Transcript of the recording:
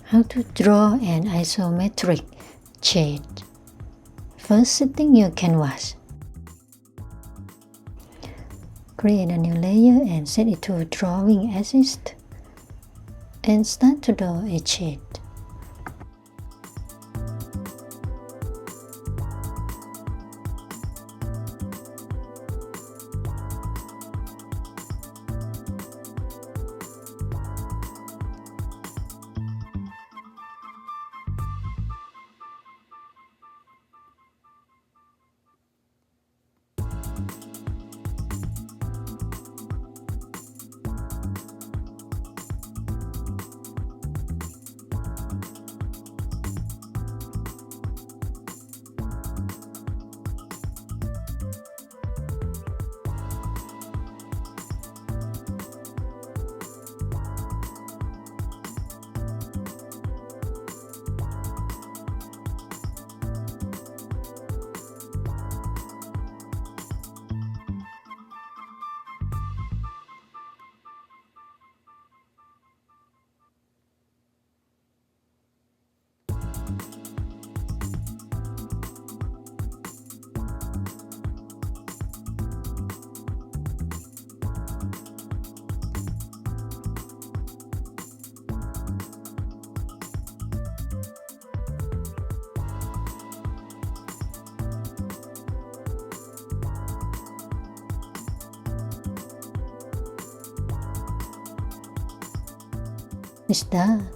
How to draw an isometric shade. First, setting your canvas. Create a new layer and set it to drawing assist. And start to draw a shade. It's done.